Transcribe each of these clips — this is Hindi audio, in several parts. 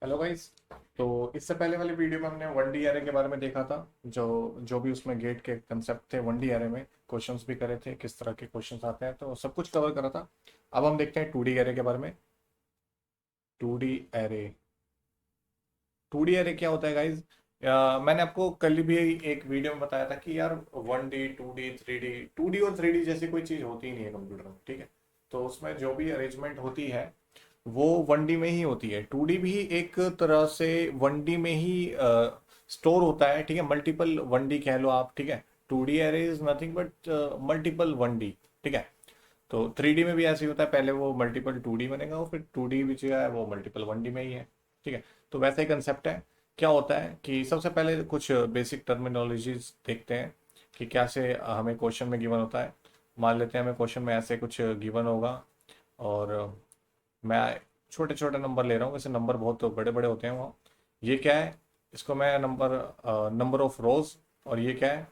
Hello guys. तो इससे पहले वाली वीडियो में हमने वन डी एरे के बारे में देखा था। जो जो भी उसमें गेट के कंसेप्ट थे वन डी एरे में, क्वेश्चंस भी करे थे, किस तरह के क्वेश्चंस आते हैं, तो सब कुछ कवर करा था। अब हम देखते हैं टू डी एरे के बारे में। Two D array, two D array क्या होता है गाइज? मैंने आपको कल भी एक वीडियो में बताया था कि यार one D, two D, three D, two D और थ्री डी जैसी कोई चीज़ होती ही नहीं है कंप्यूटर में, ठीक है। तो उसमें जो भी अरेंजमेंट होती है वो वन डी में ही होती है। टू डी भी एक तरह से वन डी में ही स्टोर होता है, ठीक है। मल्टीपल वन डी कह लो आप, ठीक है। Two D array is nothing but multiple one D, ठीक है। तो थ्री डी में भी ऐसे ही होता है, पहले वो मल्टीपल टू डी बनेगा और फिर टू डी भी जो है वो मल्टीपल वन डी में ही है, ठीक है। तो वैसा ही कंसेप्ट है। क्या होता है कि सबसे पहले कुछ बेसिक टर्मिनोलॉजीज देखते हैं कि कैसे हमें क्वेश्चन में गिवन होता है। मान लेते हैं हमें क्वेश्चन में ऐसे कुछ गिवन होगा और मैं छोटे छोटे नंबर ले रहा हूँ, वैसे नंबर बहुत बड़े बड़े होते हैं वहाँ। ये क्या है? इसको मैं नंबर ऑफ रोज, और ये क्या है?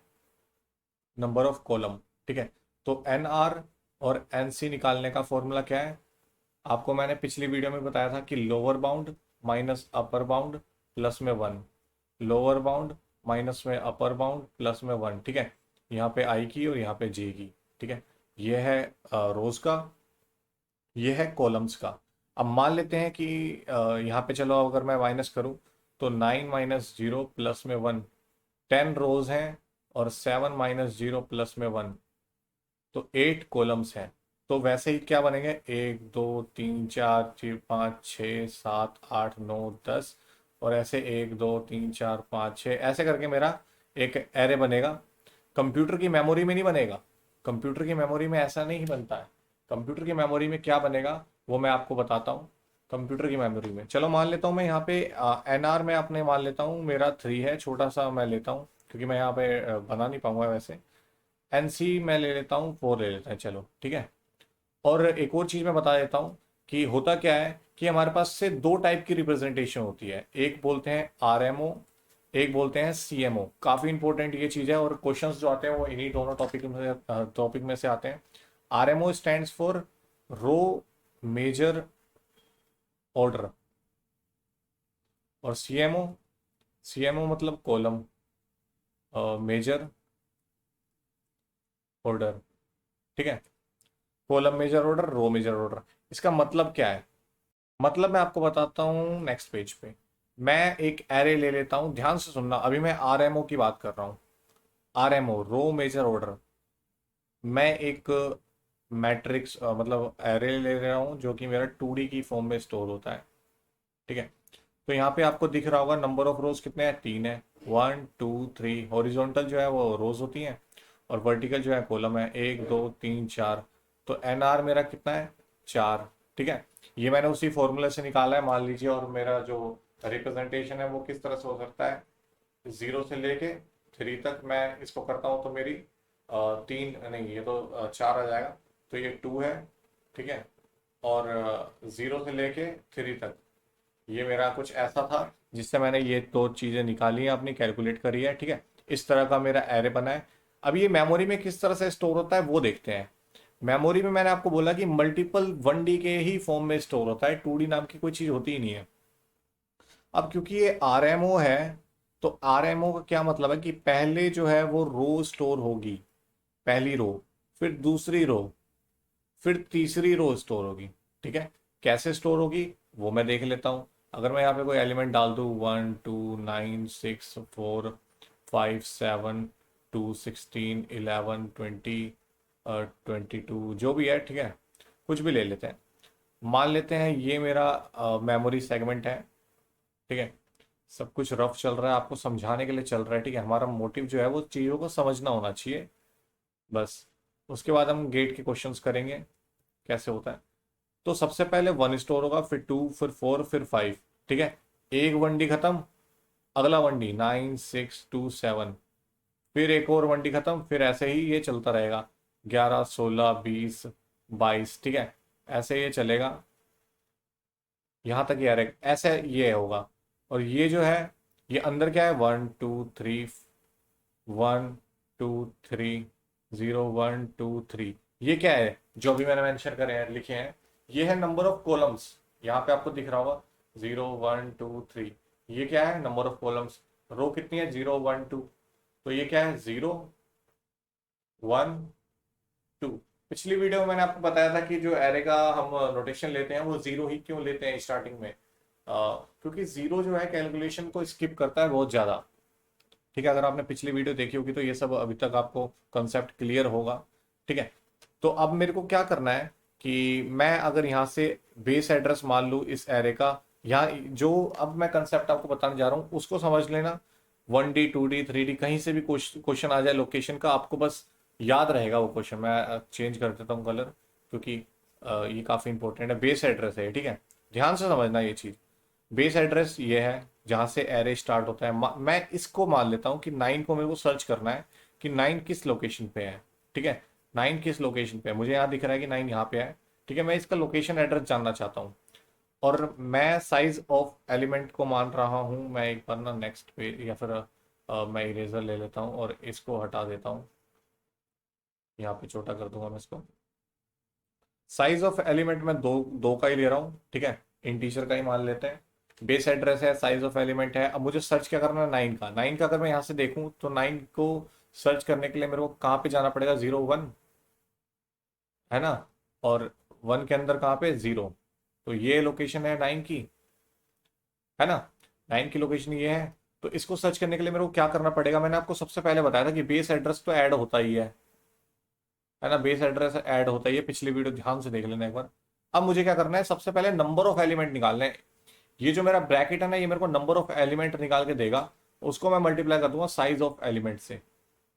नंबर ऑफ कॉलम, ठीक है। तो एन आर और एन सी निकालने का फॉर्मूला क्या है? आपको मैंने पिछली वीडियो में बताया था कि lower bound minus upper bound plus में वन, लोअर बाउंड माइनस में अपर बाउंड प्लस में वन, ठीक है। यहाँ पे आई की और यहाँ पे जे की, ठीक है। ये है रोज का, ये है कॉलम्स का। अब मान लेते हैं कि यहाँ पे चलो अगर मैं माइनस करूँ तो नाइन माइनस जीरो प्लस में वन, 10 रोज हैं, और सेवन माइनस जीरो प्लस में वन, तो 8 कॉलम्स हैं। तो वैसे ही क्या बनेंगे? एक दो तीन चार पाँच छः सात आठ नौ दस, और ऐसे एक दो तीन चार पाँच छः ऐसे करके मेरा एक एरे बनेगा। कंप्यूटर की मेमोरी में नहीं बनेगा। कंप्यूटर की मेमोरी में ऐसा नहीं बनता है। कंप्यूटर की मेमोरी में क्या बनेगा वो मैं आपको बताता हूँ। कंप्यूटर की मेमोरी में चलो मान लेता हूँ मैं यहाँ पे एन आर में अपने मान लेता हूँ मेरा 3 है, छोटा सा मैं लेता हूँ क्योंकि मैं यहाँ पे बना नहीं पाऊंगा वैसे। एन सी मैं ले लेता हूँ, 4 ले लेते हैं, चलो ठीक है। और एक और चीज़ मैं बता देता हूँ कि होता क्या है कि हमारे पास से दो टाइप की रिप्रेजेंटेशन होती है। एक बोलते हैं आर एम ओ, एक बोलते हैं सी एम ओ। काफ़ी इंपॉर्टेंट ये चीज़ है और क्वेश्चंस जो आते हैं वो इन्हीं दोनों टॉपिक में से आते हैं। R M O stands for row major order, और सी एम ओ मतलब कॉलम मेजर ऑर्डर, ठीक है। Column major order, row major order. इसका मतलब क्या है? मतलब मैं आपको बताता हूँ नेक्स्ट पेज पे। मैं एक एरे ले लेता हूँ, ध्यान से सुनना, अभी मैं आरएमओ की बात कर रहा हूँ। RMO row major order. मैं एक मैट्रिक्स मतलब एरे ले रहा हूँ जो कि मेरा टू डी की फॉर्म में स्टोर होता है, ठीक है। तो यहाँ पे आपको दिख रहा होगा नंबर ऑफ रोज कितने हैं? 3 है। वन टू थ्री, हॉरिजॉन्टल जो है वो रोज होती हैं, और वर्टिकल जो है कॉलम है, एक दो तीन चार। तो एन आर मेरा कितना है? 4, ठीक है। ये मैंने उसी फॉर्मूले से निकाला है मान लीजिए। और मेरा जो रिप्रेजेंटेशन है वो किस तरह से हो सकता है? 0 से लेके 3 तक मैं इसको करता हूँ तो मेरी 3 नहीं, ये तो 4 आ जाएगा। तो ये 2 है, ठीक है। और 0 से लेके 3 तक ये मेरा कुछ ऐसा था जिससे मैंने ये दो चीज़ें निकाली हैं, अपनी कैलकुलेट करी है, ठीक है। इस तरह का मेरा एरे बना है। अब ये मेमोरी में किस तरह से स्टोर होता है वो देखते हैं। मेमोरी में मैंने आपको बोला कि मल्टीपल वन डी के ही फॉर्म में स्टोर होता है, टू डी नाम की कोई चीज़ होती ही नहीं है। अब क्योंकि ये आर एम ओ है, तो आर एम ओ का क्या मतलब है कि पहले जो है वो रो स्टोर होगी, पहली रो, फिर दूसरी रो, फिर तीसरी रो स्टोर होगी, ठीक है। कैसे स्टोर होगी वो मैं देख लेता हूँ। अगर मैं यहाँ पे कोई एलिमेंट डाल दूँ, 1 2 9 6 4 5 7 2 16 11 20 22 जो भी है, ठीक है। कुछ भी ले लेते हैं। मान लेते हैं ये मेरा मेमोरी सेगमेंट है, ठीक है। सब कुछ रफ चल रहा है, आपको समझाने के लिए चल रहा है, ठीक है। हमारा मोटिव जो है वो चीज़ों को समझना होना चाहिए, बस। उसके बाद हम गेट के क्वेश्चंस करेंगे कैसे होता है। तो सबसे पहले वन स्टोर होगा, फिर टू, फिर फोर, फिर फाइव, ठीक है। एक वनडी खत्म, अगला वनडी 9 6 2 7, फिर एक और वनडी खत्म, फिर ऐसे ही ये चलता रहेगा 11 16 20 22, ठीक है। ऐसे ये चलेगा यहाँ तक यार, ऐसे ये होगा। और ये जो है ये अंदर क्या है? 1 2 3, 1 2 3 0 1 2 3। ये क्या है जो अभी मैंने मेंशन करे हैं, लिखे हैं? ये है नंबर ऑफ कॉलम्स। यहाँ पे आपको दिख रहा होगा 0 1 2 3, ये क्या है नंबर ऑफ कॉलम्स। रो कितनी है 0 1 2, तो ये क्या है 0 1 2। पिछली वीडियो में मैंने आपको बताया था कि जो एरे का हम नोटेशन लेते हैं वो जीरो ही क्यों लेते हैं स्टार्टिंग में, क्योंकि जीरो जो है कैलकुलेशन को स्किप करता है बहुत ज्यादा। ठीक है, अगर आपने पिछली वीडियो देखी होगी तो ये सब अभी तक आपको कंसेप्ट क्लियर होगा। ठीक है, तो अब मेरे को क्या करना है कि मैं अगर यहाँ से बेस एड्रेस मान लूँ इस एरे का, यहाँ जो अब मैं कंसेप्ट आपको बताने जा रहा हूँ उसको समझ लेना। 1D 2D 3D कहीं से भी क्वेश्चन आ जाए लोकेशन का, आपको बस याद रहेगा वो क्वेश्चन। मैं चेंज कर देता हूँ कलर, क्योंकि ये काफ़ी इंपॉर्टेंट है। बेस एड्रेस है, ठीक है, ध्यान से समझना ये चीज़। बेस एड्रेस ये है जहां से एरे स्टार्ट होता है। मैं इसको मान लेता हूं कि 9 को मेरे को सर्च करना है कि 9 किस लोकेशन पे है। ठीक है, 9 किस लोकेशन पे है, मुझे यहाँ दिख रहा है कि 9 यहाँ पे है। ठीक है, मैं इसका लोकेशन एड्रेस जानना चाहता हूँ, और मैं साइज ऑफ एलिमेंट को मान रहा हूँ। मैं एक बार ना नेक्स्ट पे या फिर मैं इरेजर ले लेता हूँ और इसको हटा देता हूँ, यहाँ पे छोटा कर दूंगा मैं इसको। साइज ऑफ एलिमेंट में दो दो का ही ले रहा हूँ, ठीक है, इंटीजर का ही मान लेते हैं। बेस एड्रेस है, साइज ऑफ एलिमेंट है। अब मुझे सर्च क्या करना है 9 का। 9 का अगर मैं यहाँ से देखूँ तो 9 को सर्च करने के लिए मेरे को कहाँ पे जाना पड़ेगा, 0 1 है ना, और 1 के अंदर कहाँ पे 0, तो ये लोकेशन है 9 की, है ना। 9 की लोकेशन ये है। तो इसको सर्च करने के लिए मेरे को क्या करना पड़ेगा, मैंने आपको सबसे पहले बताया था कि बेस एड्रेस तो ऐड होता ही है ना, बेस एड्रेस ऐड होता ही है। पिछली वीडियो ध्यान से देख लेना एक बार। अब मुझे क्या करना है, सबसे पहले नंबर ऑफ एलिमेंट निकालना है। ये जो मेरा ब्रैकेट है ना, ये मेरे को नंबर ऑफ एलिमेंट निकाल के देगा, उसको मैं मल्टीप्लाई कर दूंगा साइज ऑफ एलिमेंट से।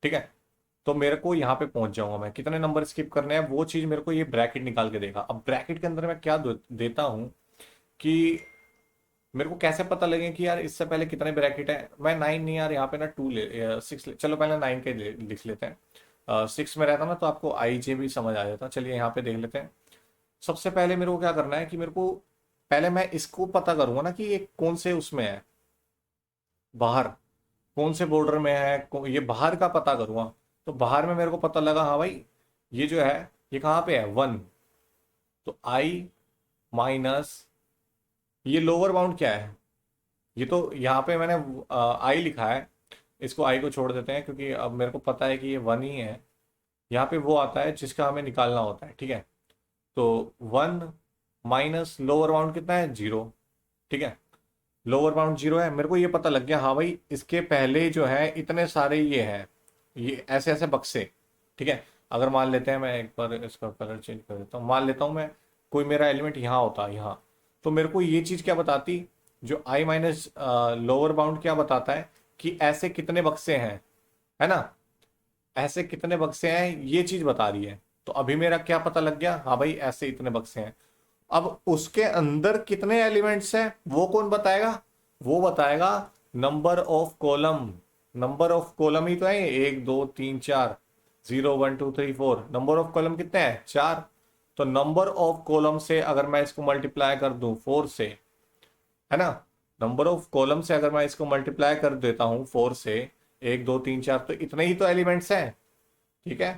ठीक है, तो मेरे को यहाँ पे पहुंच जाऊंगा मैं, कितने नंबर स्किप करने हैं वो चीज मेरे को ये ब्रैकेट निकाल के देगा। अब ब्रैकेट के अंदर मैं क्या देता हूँ कि मेरे को कैसे पता लगे कि यार इससे पहले कितने ब्रैकेट है। मैं 9 नहीं यार, यहाँ पे ना 2 ले 6 चलो पहले 9 के लिख लेते हैं। 6 में रहता ना तो आपको आई जे भी समझ आ जाता। चलिए यहाँ पे देख लेते हैं। सबसे पहले मेरे को क्या करना है कि मेरे को पहले मैं इसको पता करूंगा ना कि ये कौन से उसमें है, बाहर कौन से बॉर्डर में है, ये बाहर का पता करूंगा। तो बाहर में मेरे को पता लगा, हाँ भाई ये जो है ये कहाँ पे है 1, तो आई माइनस ये लोअर बाउंड क्या है, ये तो यहाँ पे मैंने आई लिखा है, इसको आई को छोड़ देते हैं क्योंकि अब मेरे को पता है कि ये 1 ही है। यहाँ पे वो आता है जिसका हमें निकालना होता है, ठीक है। तो 1 माइनस लोअर बाउंड कितना है 0, ठीक है, लोअर बाउंड 0 है। मेरे को ये पता लग गया, हाँ भाई इसके पहले जो है इतने सारे ये हैं, ये ऐसे ऐसे बक्से। ठीक है, अगर मान लेते हैं, मैं एक बार इसका कलर चेंज कर देता हूँ, मान लेता हूँ मैं कोई मेरा एलिमेंट यहाँ होता है यहाँ, तो मेरे को ये चीज़ क्या बताती, जो आई माइनस लोअर बाउंड क्या बताता है कि ऐसे कितने बक्से हैं, है ना, ऐसे कितने बक्से हैं ये चीज़ बता रही है। तो अभी मेरा क्या पता लग गया, हाँ भाई ऐसे इतने बक्से हैं। अब उसके अंदर कितने एलिमेंट्स हैं वो कौन बताएगा, वो बताएगा number of column. Number of column ही तो है, 1 2 3 4, 0 1 2 3 4, नंबर ऑफ कॉलम कितने हैं 4। तो नंबर ऑफ कॉलम से अगर मैं इसको मल्टीप्लाई कर दूं 4 से, है ना, नंबर ऑफ कॉलम से अगर मैं इसको मल्टीप्लाई कर देता हूं 4 से, 1 2 3 4, तो इतने ही तो एलिमेंट्स हैं। ठीक है,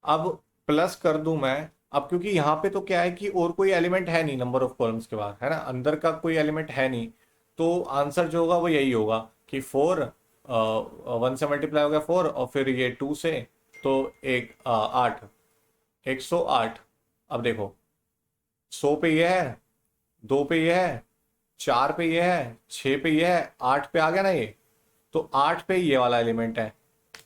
अब प्लस कर दूं मैं, अब क्योंकि यहाँ पे तो क्या है कि और कोई एलिमेंट है नहीं नंबर ऑफ कॉलम्स के बाद, है ना, अंदर का कोई एलिमेंट है नहीं, तो आंसर जो होगा वो यही होगा कि 4, 1 से मल्टीप्लाई हो गया 4 और फिर ये 2 से, तो 8, 108। अब देखो 100 पे ये है, 2 पे ये है, 4 पे ये है, 6 पे ये है, 8 पे आ गया ना ये, तो 8 पे ये वाला एलिमेंट है।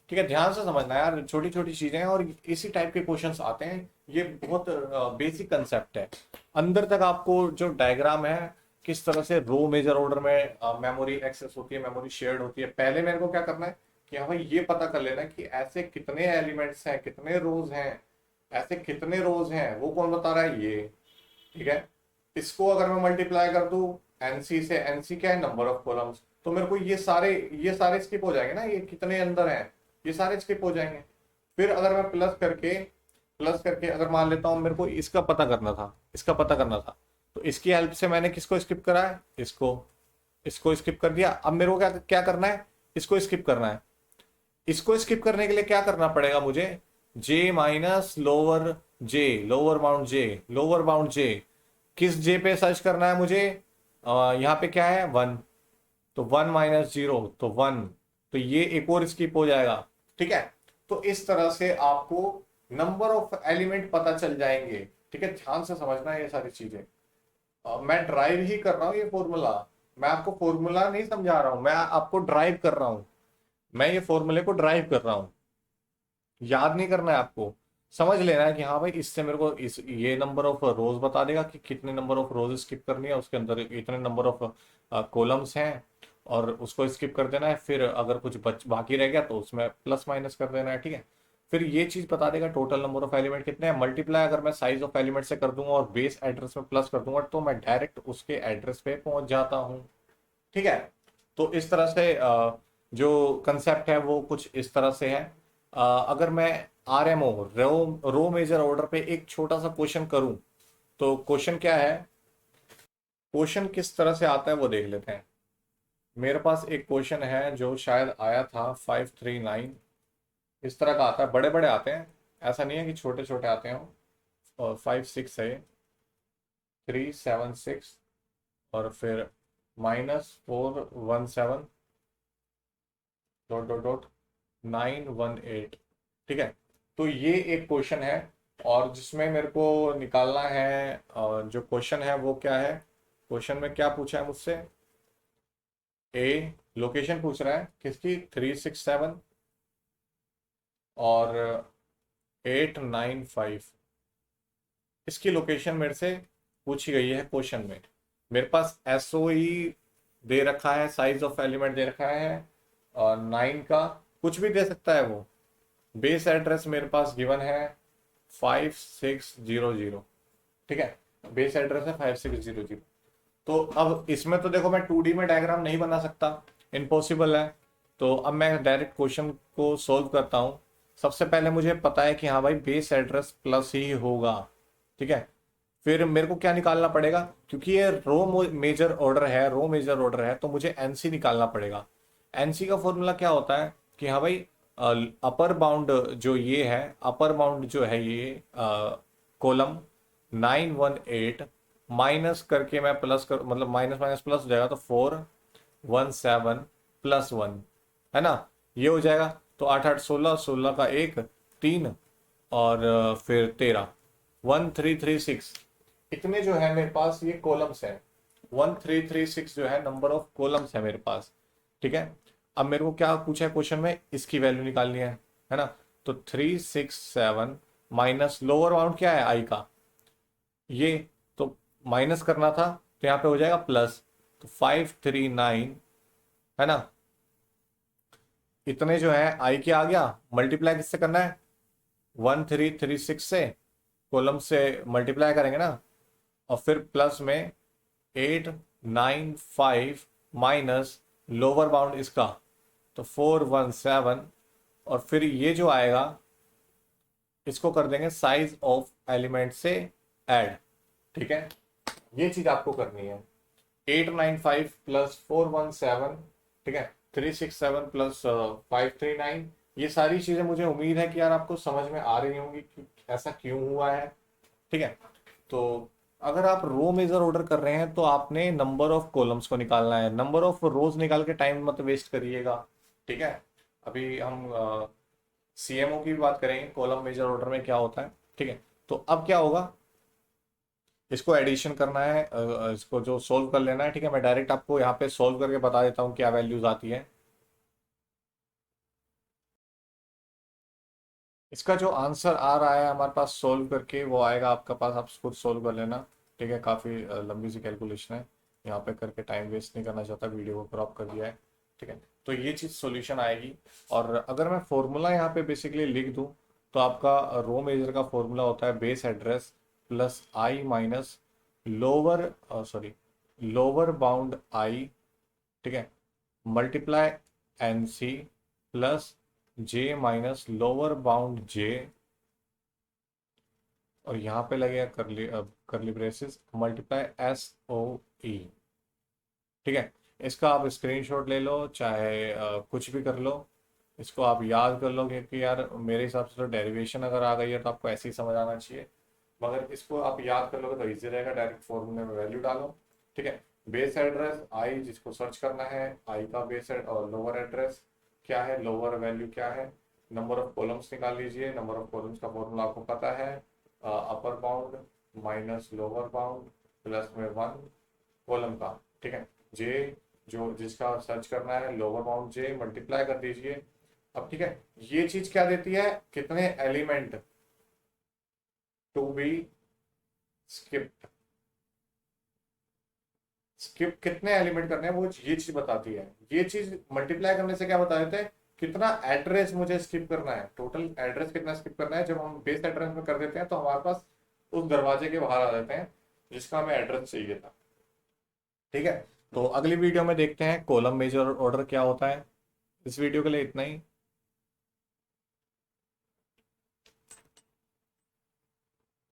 ठीक है, ध्यान से समझना यार, छोटी छोटी चीजें हैं और इसी टाइप के क्वेश्चंस आते हैं। ये बहुत बेसिक कंसेप्ट है। अंदर तक आपको जो डायग्राम है किस तरह से रो मेजर ऑर्डर में मेमोरी एक्सेस होती है, मेमोरी शेयर्ड होती है, पहले मेरे को क्या करना है कि हाँ भाई ये पता कर लेना कि ऐसे कितने एलिमेंट्स हैं, कितने रोज हैं, ऐसे कितने रोज हैं वो कौन बता रहा है ये। ठीक है, इसको अगर मैं मल्टीप्लाई कर दूं एनसी से, एनसी क्या है नंबर ऑफ कॉलम्स, तो मेरे को ये सारे स्किप हो जाएंगे ना, ये कितने अंदर हैं ये सारे स्किप हो जाएंगे। फिर अगर मैं प्लस करके अगर मान लेता हूं मेरे को इसका पता करना था, इसका पता करना था, तो इसकी हेल्प से मैंने किसको स्किप करा है, इसको स्किप कर दिया। अब मेरे को क्या क्या करना है, इसको स्किप करना है। इसको स्किप करने के लिए क्या करना पड़ेगा मुझे, जे माइनस लोअर जे, लोअर बाउंड जे, लोअर बाउंड जे किस जे पे सर्च करना है मुझे? यहाँ पे क्या है 1, तो 1 - 0 तो 1, तो ये एक और स्किप हो जाएगा। ठीक है, तो इस तरह से आपको नंबर ऑफ एलिमेंट पता चल जाएंगे। ठीक है, ध्यान से समझना है ये सारी चीजें। मैं ड्राइव ही कर रहा हूँ ये फॉर्मूला, मैं आपको फॉर्मूला नहीं समझा रहा हूँ, मैं आपको ड्राइव कर रहा हूँ। मैं ये फॉर्मूले को ड्राइव कर रहा हूँ, याद नहीं करना है आपको। समझ लेना है कि हाँ भाई इससे मेरे को इस ये नंबर ऑफ रोज बता देगा कि कितने नंबर ऑफ रोज स्किप करनी है, उसके अंदर इतने नंबर ऑफ कॉलम्स हैं, और उसको स्किप कर देना है। फिर अगर कुछ बाकी रह गया तो उसमें प्लस माइनस कर देना है। ठीक है, फिर ये चीज बता देगा टोटल नंबर ऑफ एलिमेंट कितने हैं। मल्टीप्लाई अगर मैं साइज ऑफ एलिमेंट से कर दूंगा और बेस एड्रेस में प्लस कर दूंगा तो मैं डायरेक्ट उसके एड्रेस पे पहुंच जाता हूँ। ठीक है, तो इस तरह से जो कंसेप्ट है वो कुछ इस तरह से है। अगर मैं आरएमओ रो मेजर ऑर्डर पे एक छोटा सा क्वेश्चन करूं, तो क्वेश्चन क्या है, क्वेश्चन किस तरह से आता है वो देख लेते हैं। मेरे पास एक क्वेश्चन है जो शायद आया था 539, इस तरह का आता है, बड़े बड़े आते हैं, ऐसा नहीं है कि छोटे छोटे आते हैं। और 56 है, 376, और फिर -417 डॉट डॉट डॉट 918। ठीक है, तो ये एक क्वेश्चन है, और जिसमें मेरे को निकालना है, जो क्वेश्चन है वो क्या है, क्वेश्चन में क्या पूछा है मुझसे। ए, लोकेशन पूछ रहा है किसकी, 367 और 895, इसकी लोकेशन मेरे से पूछी गई है क्वेश्चन में। मेरे पास एसओई दे रखा है, साइज ऑफ एलिमेंट दे रखा है, और 9 का कुछ भी दे सकता है वो। बेस एड्रेस मेरे पास गिवन है 5600। ठीक है, बेस एड्रेस है 5600। तो अब इसमें तो देखो मैं 2D में डायग्राम नहीं बना सकता, इम्पॉसिबल है। तो अब मैं डायरेक्ट क्वेश्चन को सोल्व करता हूँ। सबसे पहले मुझे पता है कि हाँ भाई बेस एड्रेस प्लस ही होगा। ठीक है, फिर मेरे को क्या निकालना पड़ेगा, क्योंकि ये रो मेजर ऑर्डर है, रो मेजर ऑर्डर है, तो मुझे एनसी निकालना पड़ेगा। एनसी का फॉर्मूला क्या होता है कि हाँ भाई अपर बाउंड जो ये है, अपर बाउंड जो है ये कॉलम 918 माइनस करके मैं प्लस कर, मतलब माइनस माइनस प्लस हो जाएगा, तो 417 +1 है ना, ये हो जाएगा। तो 8 8 16, 16 का एक 3, और फिर 13, 1336। इतने जो है मेरे पास ये कॉलम्स हैं, 1336 जो है नंबर ऑफ कॉलम्स है मेरे पास। ठीक है, अब मेरे को क्या पूछा है क्वेश्चन में, इसकी वैल्यू निकालनी है ना। तो 367 माइनस लोअर बाउंड क्या है आई का, ये तो माइनस करना था, तो यहाँ पे हो जाएगा प्लस, तो 539 है ना। इतने जो है आई के आ गया, मल्टीप्लाई किससे करना है, 1336 से, कॉलम से मल्टीप्लाई करेंगे ना, और फिर प्लस में 895 माइनस लोअर बाउंड इसका, तो 417, और फिर ये जो आएगा इसको कर देंगे साइज ऑफ एलिमेंट से ऐड। ठीक है, ये चीज आपको करनी है, 895 +417, ठीक है, 367 +539। ये सारी चीजें मुझे उम्मीद है कि यार आपको समझ में आ रही होंगी कि ऐसा क्यों हुआ है। ठीक है, तो अगर आप रो मेजर ऑर्डर कर रहे हैं तो आपने नंबर ऑफ कॉलम्स को निकालना है, नंबर ऑफ रोज निकाल के टाइम मत वेस्ट करिएगा। ठीक है, अभी हम सीएमओ की भी बात करेंगे, कॉलम मेजर ऑर्डर में क्या होता है। ठीक है, तो अब क्या होगा, इसको एडिशन करना है, इसको जो सोल्व कर लेना है। ठीक है, मैं डायरेक्ट आपको यहाँ पे सोल्व करके बता देता हूँ क्या वैल्यूज आती है। इसका जो आंसर आ रहा है हमारे पास सोल्व करके वो आएगा आपका पास, आप खुद सोल्व कर लेना। ठीक है, काफ़ी लंबी सी कैलकुलेशन है, यहाँ पे करके टाइम वेस्ट नहीं करना चाहता, वीडियो को क्रॉप कर दिया है। ठीक है, तो ये चीज़ सॉल्यूशन आएगी। और अगर मैं फॉर्मूला यहाँ पे बेसिकली लिख दूँ, तो आपका रो मेजर का फॉर्मूला होता है base address plus I minus lower sorry lower bound I. ठीक है, multiply N C plus J minus lower bound J, और यहाँ पे लगेगा curly braces multiply S O E. ठीक है, इसका आप स्क्रीनशॉट ले लो, चाहे कुछ भी कर लो, इसको आप याद कर लो, क्योंकि यार मेरे हिसाब से तो डेरिवेशन अगर आ गई है तो आपको ऐसे ही समझ आना चाहिए। मगर इसको आप याद कर लोगे तो इजी रहेगा, डायरेक्ट फॉर्मूले में वैल्यू डालो। ठीक है, बेस एड्रेस आई जिसको सर्च करना है, आई का बेस एड और लोअर एड्रेस क्या है, लोअर वैल्यू क्या है, नंबर ऑफ कॉलम्स निकाल लीजिए। नंबर ऑफ कॉलम्स का फॉर्मूला आपको पता है, upper bound minus lower bound plus में 1 कॉलम का। ठीक है, जे जो जिसका सर्च करना है लोअर बाउंड जे मल्टीप्लाई कर दीजिए। अब ठीक है, ये चीज क्या देती है, कितने element to be skipped, skip कितने एलिमेंट करने हैं वो ये चीज बताती है। ये चीज मल्टीप्लाई करने से क्या बता देते हैं, कितना एड्रेस मुझे स्किप करना है, टोटल एड्रेस कितना स्किप करना है। जब हम बेस एड्रेस में कर देते हैं तो हमारे पास उस दरवाजे के बाहर आ जाते हैं जिसका हमें एड्रेस चाहिए था। ठीक है, तो अगली वीडियो में देखते हैं कॉलम मेजर ऑर्डर क्या होता है। इस वीडियो के लिए इतना ही।